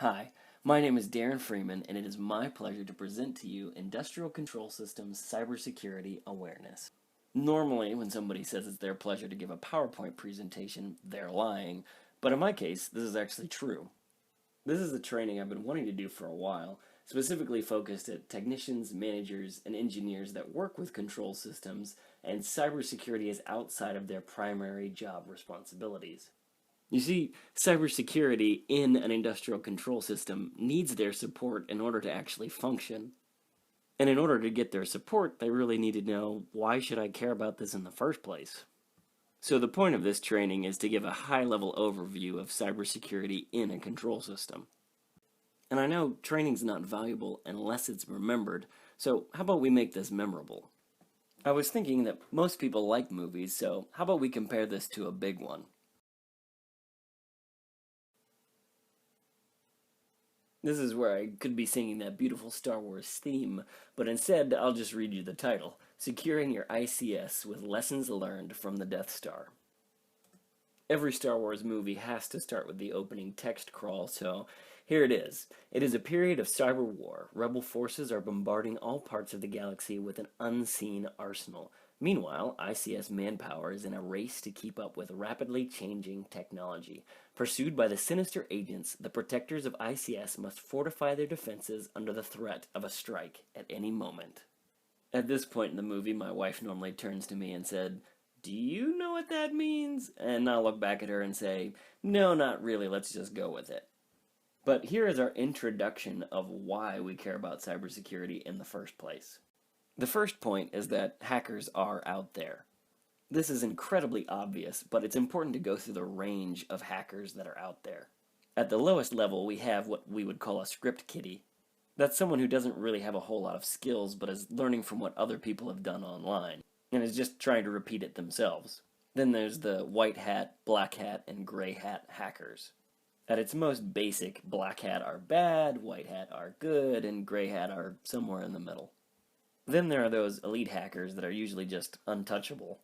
Hi, my name is Darren Freeman, and it is my pleasure to present to you Industrial Control Systems Cybersecurity Awareness. Normally, when somebody says it's their pleasure to give a PowerPoint presentation, they're lying, but in my case, this is actually true. This is a training I've been wanting to do for a while, specifically focused at technicians, managers, and engineers that work with control systems, and cybersecurity is outside of their primary job responsibilities. You see, cybersecurity in an industrial control system needs their support in order to actually function. And in order to get their support, they really need to know, why should I care about this in the first place? So the point of this training is to give a high-level overview of cybersecurity in a control system. And I know training's not valuable unless it's remembered, so how about we make this memorable? I was thinking that most people like movies, so how about we compare this to a big one? This is where I could be singing that beautiful Star Wars theme, but instead I'll just read you the title, Securing Your ICS with Lessons Learned from the Death Star. Every Star Wars movie has to start with the opening text crawl, so here it is. It is a period of cyber war. Rebel forces are bombarding all parts of the galaxy with an unseen arsenal. Meanwhile, ICS manpower is in a race to keep up with rapidly changing technology. Pursued by the sinister agents, the protectors of ICS must fortify their defenses under the threat of a strike at any moment. At this point in the movie, my wife normally turns to me and said, "Do you know what that means?" And I'll look back at her and say, "No, not really, let's just go with it." But here is our introduction of why we care about cybersecurity in the first place. The first point is that hackers are out there. This is incredibly obvious, but it's important to go through the range of hackers that are out there. At the lowest level, we have what we would call a script kiddie. That's someone who doesn't really have a whole lot of skills, but is learning from what other people have done online, and is just trying to repeat it themselves. Then there's the white hat, black hat, and gray hat hackers. At its most basic, black hat are bad, white hat are good, and gray hat are somewhere in the middle. Then there are those elite hackers that are usually just untouchable.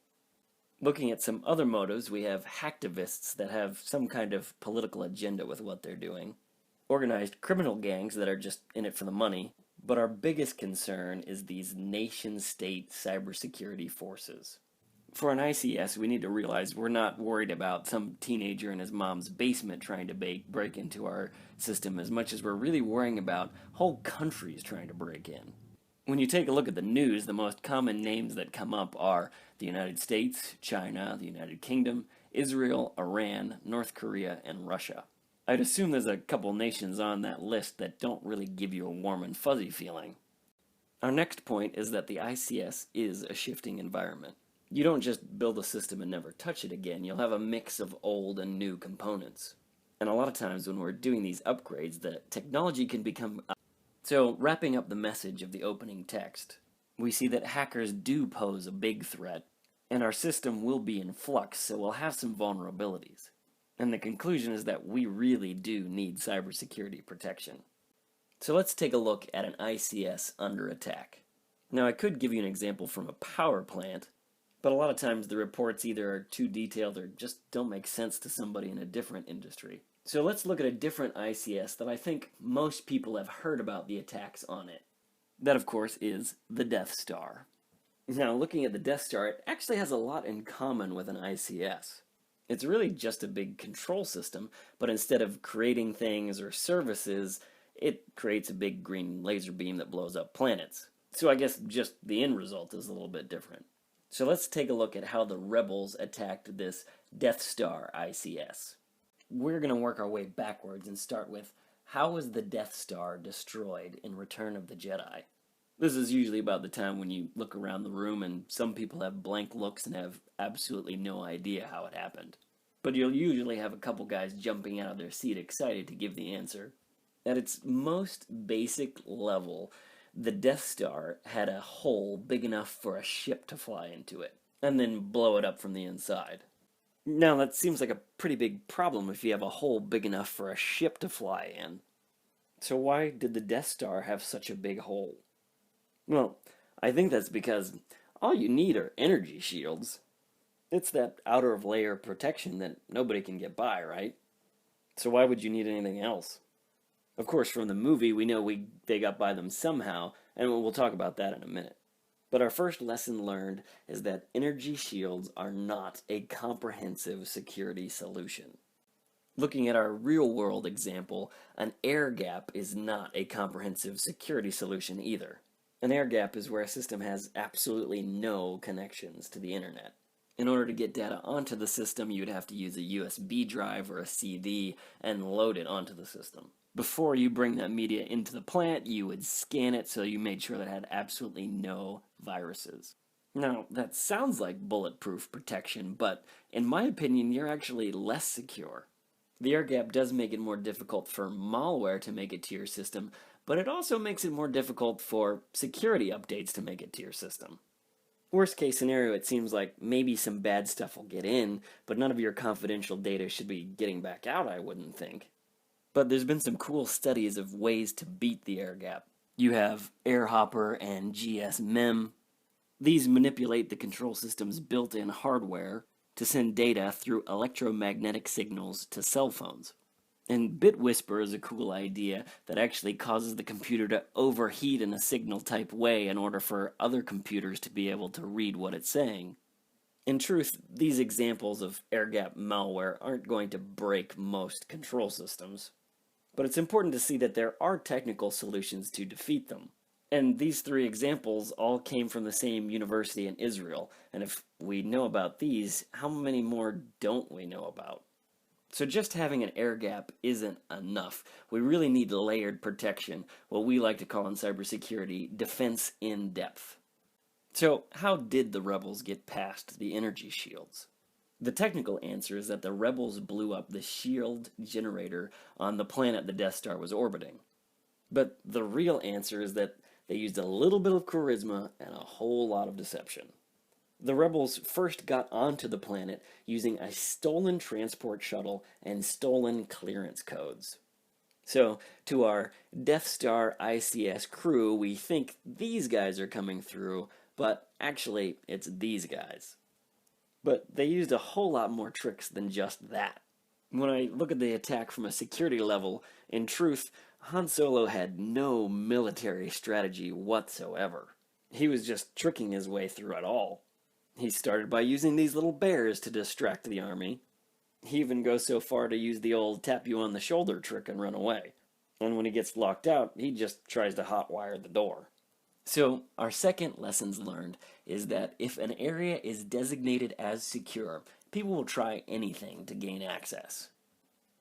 Looking at some other motives, we have hacktivists that have some kind of political agenda with what they're doing. Organized criminal gangs that are just in it for the money. But our biggest concern is these nation-state cybersecurity forces. For an ICS, we need to realize we're not worried about some teenager in his mom's basement trying to break into our system as much as we're really worrying about whole countries trying to break in. When you take a look at the news, the most common names that come up are the United States, China, the United Kingdom, Israel, Iran, North Korea, and Russia. I'd assume there's a couple nations on that list that don't really give you a warm and fuzzy feeling. Our next point is that the ICS is a shifting environment. You don't just build a system and never touch it again, you'll have a mix of old and new components. And a lot of times when we're doing these upgrades, the technology can become... So, wrapping up the message of the opening text, we see that hackers do pose a big threat, and our system will be in flux, so we'll have some vulnerabilities. And the conclusion is that we really do need cybersecurity protection. So let's take a look at an ICS under attack. Now, I could give you an example from a power plant, but a lot of times the reports either are too detailed or just don't make sense to somebody in a different industry. So let's look at a different ICS that I think most people have heard about the attacks on it. That, of course, is the Death Star. Now, looking at the Death Star, it actually has a lot in common with an ICS. It's really just a big control system, but instead of creating things or services, it creates a big green laser beam that blows up planets. So I guess just the end result is a little bit different. So let's take a look at how the rebels attacked this Death Star ICS. We're going to work our way backwards and start with, how was the Death Star destroyed in Return of the Jedi? This is usually about the time when you look around the room and some people have blank looks and have absolutely no idea how it happened. But you'll usually have a couple guys jumping out of their seat excited to give the answer. At its most basic level, the Death Star had a hole big enough for a ship to fly into it, and then blow it up from the inside. Now, that seems like a pretty big problem if you have a hole big enough for a ship to fly in. So why did the Death Star have such a big hole? Well, I think that's because all you need are energy shields. It's that outer layer of protection that nobody can get by, right? So why would you need anything else? Of course, from the movie, we know they got by them somehow, and we'll talk about that in a minute. But our first lesson learned is that energy shields are not a comprehensive security solution. Looking at our real-world example, an air gap is not a comprehensive security solution either. An air gap is where a system has absolutely no connections to the internet. In order to get data onto the system, you'd have to use a USB drive or a CD and load it onto the system. Before you bring that media into the plant, you would scan it so you made sure that it had absolutely no viruses. Now, that sounds like bulletproof protection, but in my opinion, you're actually less secure. The air gap does make it more difficult for malware to make it to your system, but it also makes it more difficult for security updates to make it to your system. Worst case scenario, it seems like maybe some bad stuff will get in, but none of your confidential data should be getting back out, I wouldn't think. But there's been some cool studies of ways to beat the air gap. You have AirHopper and GSMEM. These manipulate the control system's built-in hardware to send data through electromagnetic signals to cell phones. And BitWhisper is a cool idea that actually causes the computer to overheat in a signal type way in order for other computers to be able to read what it's saying. In truth, these examples of air gap malware aren't going to break most control systems. But it's important to see that there are technical solutions to defeat them. And these three examples all came from the same university in Israel. And if we know about these, how many more don't we know about? So just having an air gap isn't enough. We really need layered protection, what we like to call in cybersecurity, defense in depth. So how did the rebels get past the energy shields? The technical answer is that the rebels blew up the shield generator on the planet the Death Star was orbiting. But the real answer is that they used a little bit of charisma and a whole lot of deception. The rebels first got onto the planet using a stolen transport shuttle and stolen clearance codes. So, to our Death Star ICS crew, we think these guys are coming through, but actually, it's these guys. But they used a whole lot more tricks than just that. When I look at the attack from a security level, in truth, Han Solo had no military strategy whatsoever. He was just tricking his way through it all. He started by using these little bears to distract the army. He even goes so far to use the old tap you on the shoulder trick and run away. And when he gets locked out, he just tries to hotwire the door. So, our second lessons learned is that if an area is designated as secure, people will try anything to gain access.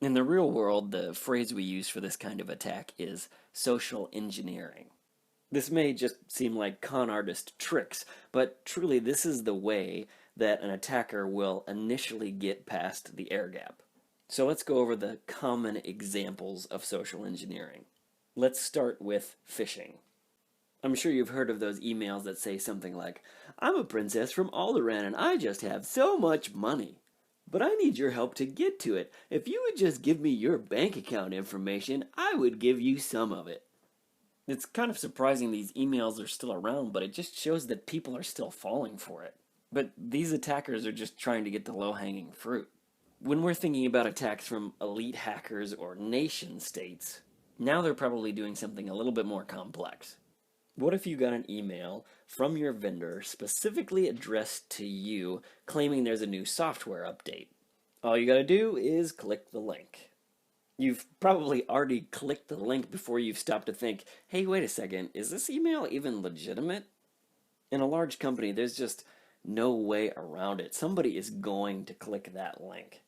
In the real world, the phrase we use for this kind of attack is social engineering. This may just seem like con artist tricks, but truly this is the way that an attacker will initially get past the air gap. So let's go over the common examples of social engineering. Let's start with phishing. I'm sure you've heard of those emails that say something like, "I'm a princess from Alderaan and I just have so much money. But I need your help to get to it. If you would just give me your bank account information, I would give you some of it." It's kind of surprising these emails are still around, but it just shows that people are still falling for it. But these attackers are just trying to get the low-hanging fruit. When we're thinking about attacks from elite hackers or nation states, now they're probably doing something a little bit more complex. What if you got an email from your vendor specifically addressed to you claiming there's a new software update? All you gotta do is click the link. You've probably already clicked the link before you've stopped to think, hey, wait a second, is this email even legitimate? In a large company, there's just no way around it. Somebody is going to click that link.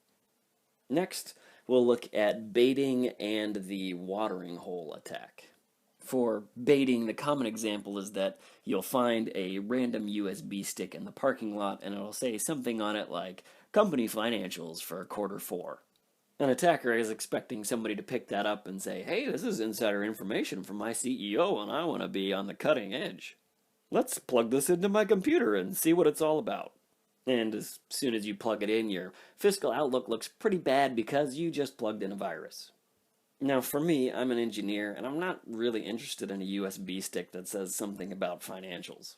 Next, we'll look at baiting and the watering hole attack. For baiting, the common example is that you'll find a random USB stick in the parking lot and it'll say something on it like, company financials for Q4. An attacker is expecting somebody to pick that up and say, hey, this is insider information from my CEO and I want to be on the cutting edge. Let's plug this into my computer and see what it's all about. And as soon as you plug it in, your fiscal outlook looks pretty bad because you just plugged in a virus. Now, for me, I'm an engineer, and I'm not really interested in a USB stick that says something about financials.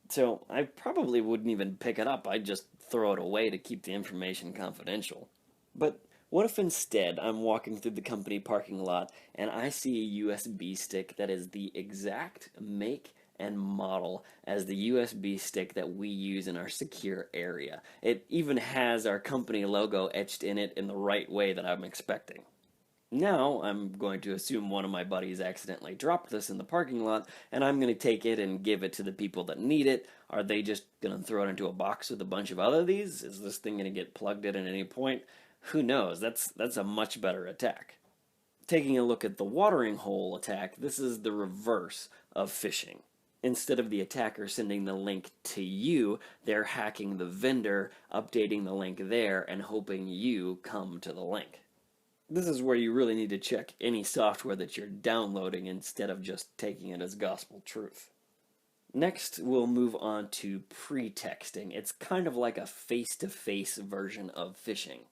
So I probably wouldn't even pick it up. I'd just throw it away to keep the information confidential. But What if instead I'm walking through the company parking lot and I see a USB stick that is the exact make and model as the USB stick that we use in our secure area? It even has our company logo etched in it in the right way that I'm expecting. Now, I'm going to assume one of my buddies accidentally dropped this in the parking lot, and I'm going to take it and give it to the people that need it. Are they just going to throw it into a box with a bunch of other of these? Is this thing going to get plugged in at any point? Who knows? That's a much better attack. Taking a look at the watering hole attack, this is the reverse of phishing. Instead of the attacker sending the link to you, they're hacking the vendor, updating the link there, and hoping you come to the link. This is where you really need to check any software that you're downloading instead of just taking it as gospel truth. Next, we'll move on to pretexting. It's kind of like a face-to-face version of phishing.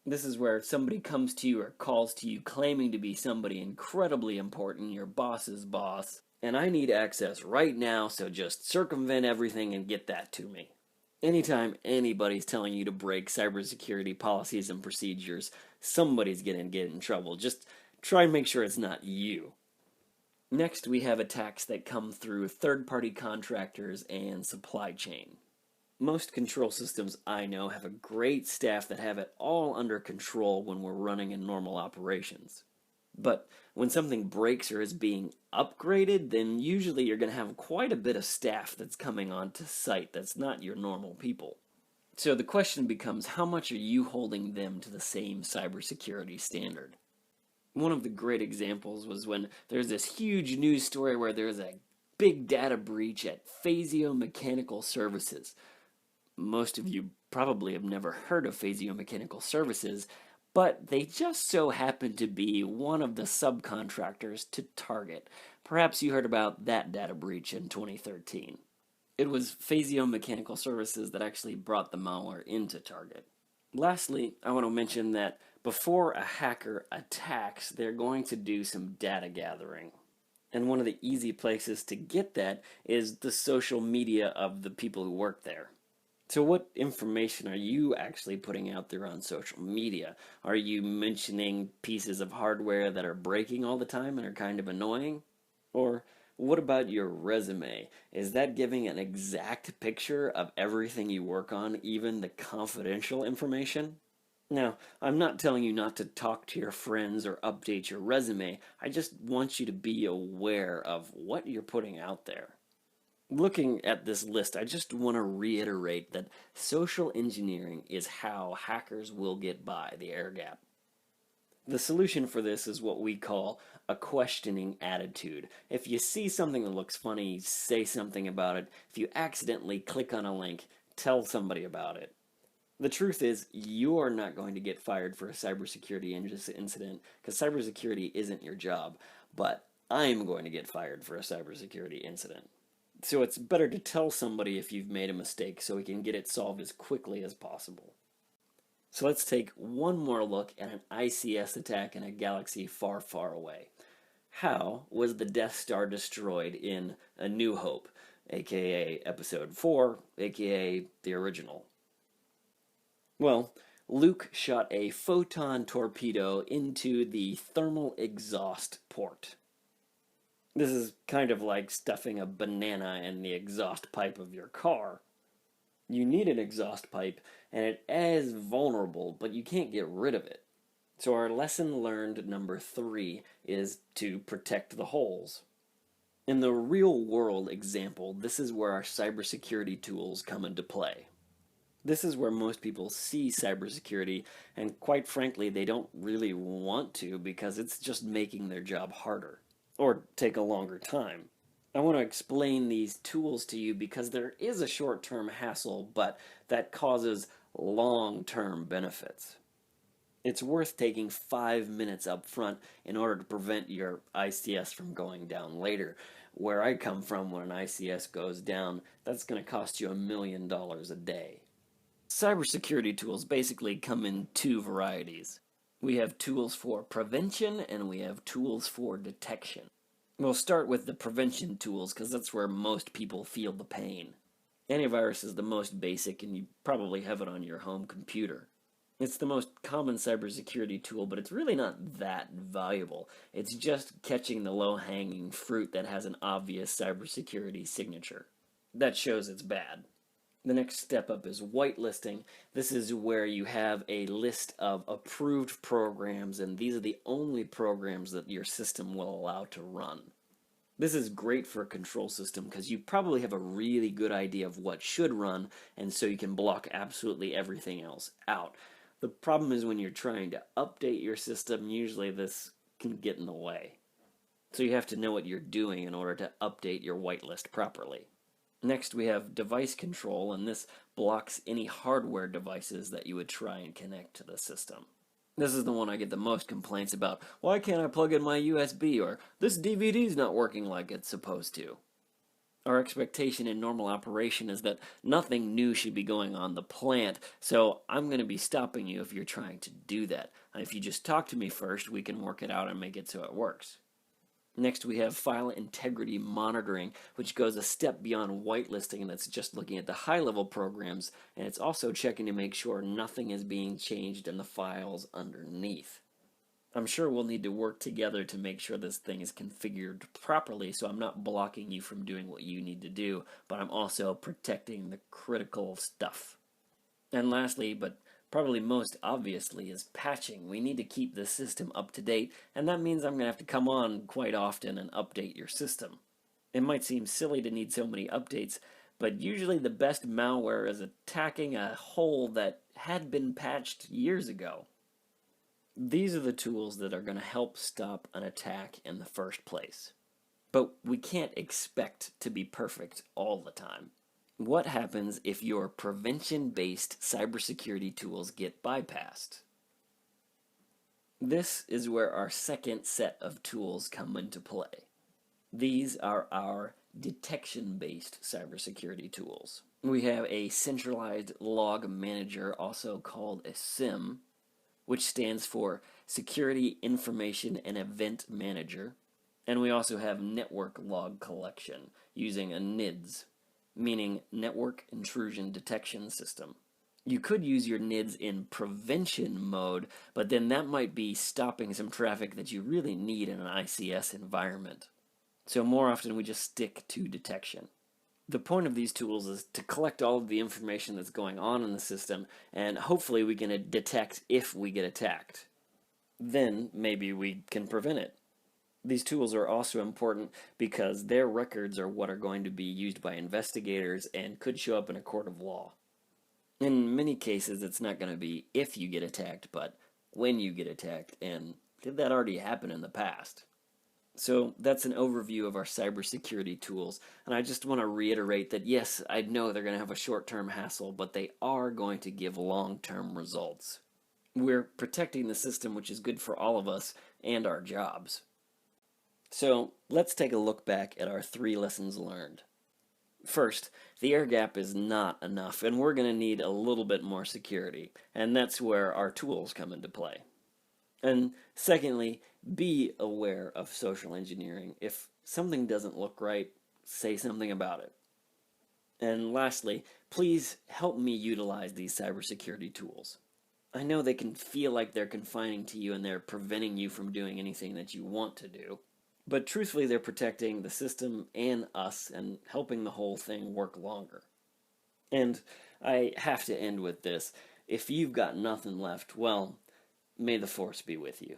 This is where somebody comes to you or calls to you claiming to be somebody incredibly important, your boss's boss, and I need access right now, so just circumvent everything and get that to me. Anytime anybody's telling you to break cybersecurity policies and procedures, somebody's going to get in trouble. Just try and make sure it's not you. Next, we have attacks that come through third-party contractors and supply chain. Most control systems I know have a great staff that have it all under control when we're running in normal operations. But when something breaks or is being upgraded, then usually you're going to have quite a bit of staff that's coming onto site that's not your normal people. So the question becomes, how much are you holding them to the same cybersecurity standard? One of the great examples was when there's this huge news story where there's a big data breach at Phasio Mechanical Services. Most of you probably have never heard of Phasio Mechanical Services, but they just so happen to be one of the subcontractors to Target. Perhaps you heard about that data breach in 2013. It was Phasio Mechanical Services that actually brought the malware into Target. Lastly, I want to mention that before a hacker attacks, they're going to do some data gathering. And one of the easy places to get that is the social media of the people who work there. So what information are you actually putting out there on social media? Are you mentioning pieces of hardware that are breaking all the time and are kind of annoying? Or what about your resume? Is that giving an exact picture of everything you work on, even the confidential information? Now, I'm not telling you not to talk to your friends or update your resume. I just want you to be aware of what you're putting out there. Looking at this list, I just want to reiterate that social engineering is how hackers will get by the air gap. The solution for this is what we call a questioning attitude. If you see something that looks funny, say something about it. If you accidentally click on a link, tell somebody about it. The truth is, you're not going to get fired for a cybersecurity incident because cybersecurity isn't your job, but I'm going to get fired for a cybersecurity incident. So it's better to tell somebody if you've made a mistake so we can get it solved as quickly as possible. So let's take one more look at an ICS attack in a galaxy far, far away. How was the Death Star destroyed in A New Hope, aka Episode 4, aka the original? Well, Luke shot a photon torpedo into the thermal exhaust port. This is kind of like stuffing a banana in the exhaust pipe of your car. You need an exhaust pipe, and it is vulnerable, but you can't get rid of it. So our lesson learned number 3 is to protect the holes. In the real world example, this is where our cybersecurity tools come into play. This is where most people see cybersecurity, and quite frankly, they don't really want to because it's just making their job harder, or take a longer time. I want to explain these tools to you because there is a short-term hassle, but that causes long-term benefits. It's worth taking 5 minutes up front in order to prevent your ICS from going down later. Where I come from, when an ICS goes down, that's going to cost you $1 million a day. Cybersecurity tools basically come in 2 varieties. We have tools for prevention and we have tools for detection. We'll start with the prevention tools because that's where most people feel the pain. Antivirus is the most basic and you probably have it on your home computer. It's the most common cybersecurity tool, but it's really not that valuable. It's just catching the low-hanging fruit that has an obvious cybersecurity signature. That shows it's bad. The next step up is whitelisting. This is where you have a list of approved programs, and these are the only programs that your system will allow to run. This is great for a control system because you probably have a really good idea of what should run, and so you can block absolutely everything else out. The problem is when you're trying to update your system, usually this can get in the way. So you have to know what you're doing in order to update your whitelist properly. Next, we have device control, and this blocks any hardware devices that you would try and connect to the system. This is the one I get the most complaints about. Why can't I plug in my USB? Or this DVD's not working like it's supposed to. Our expectation in normal operation is that nothing new should be going on the plant, so I'm going to be stopping you if you're trying to do that. And if you just talk to me first, we can work it out and make it so it works. Next, we have file integrity monitoring, which goes a step beyond whitelisting, and that's just looking at the high-level programs, and it's also checking to make sure nothing is being changed in the files underneath. I'm sure we'll need to work together to make sure this thing is configured properly, so I'm not blocking you from doing what you need to do, but I'm also protecting the critical stuff. And lastly, but probably most obviously, is patching. We need to keep the system up to date, and that means I'm going to have to come on quite often and update your system. It might seem silly to need so many updates, but usually the best malware is attacking a hole that had been patched years ago. These are the tools that are going to help stop an attack in the first place. But we can't expect to be perfect all the time. What happens if your prevention-based cybersecurity tools get bypassed? This is where our second set of tools come into play. These are our detection-based cybersecurity tools. We have a centralized log manager, also called a SIM, which stands for Security Information and Event Manager, and we also have network log collection using a NIDS, meaning Network Intrusion Detection System. You could use your NIDS in prevention mode, but then that might be stopping some traffic that you really need in an ICS environment. So more often we just stick to detection. The point of these tools is to collect all of the information that's going on in the system, and hopefully we can detect if we get attacked. Then maybe we can prevent it. These tools are also important because their records are what are going to be used by investigators and could show up in a court of law. In many cases, it's not going to be if you get attacked, but when you get attacked, and did that already happen in the past? So that's an overview of our cybersecurity tools, and I just want to reiterate that yes, I know they're going to have a short-term hassle, but they are going to give long-term results. We're protecting the system, which is good for all of us and our jobs. So let's take a look back at our 3 lessons learned. First, the air gap is not enough, and we're going to need a little bit more security, and that's where our tools come into play. And secondly, be aware of social engineering. If something doesn't look right, say something about it. And lastly, please help me utilize these cybersecurity tools. I know they can feel like they're confining to you and they're preventing you from doing anything that you want to do. But truthfully, they're protecting the system and us and helping the whole thing work longer. And I have to end with this. If you've got nothing left, well, may the force be with you.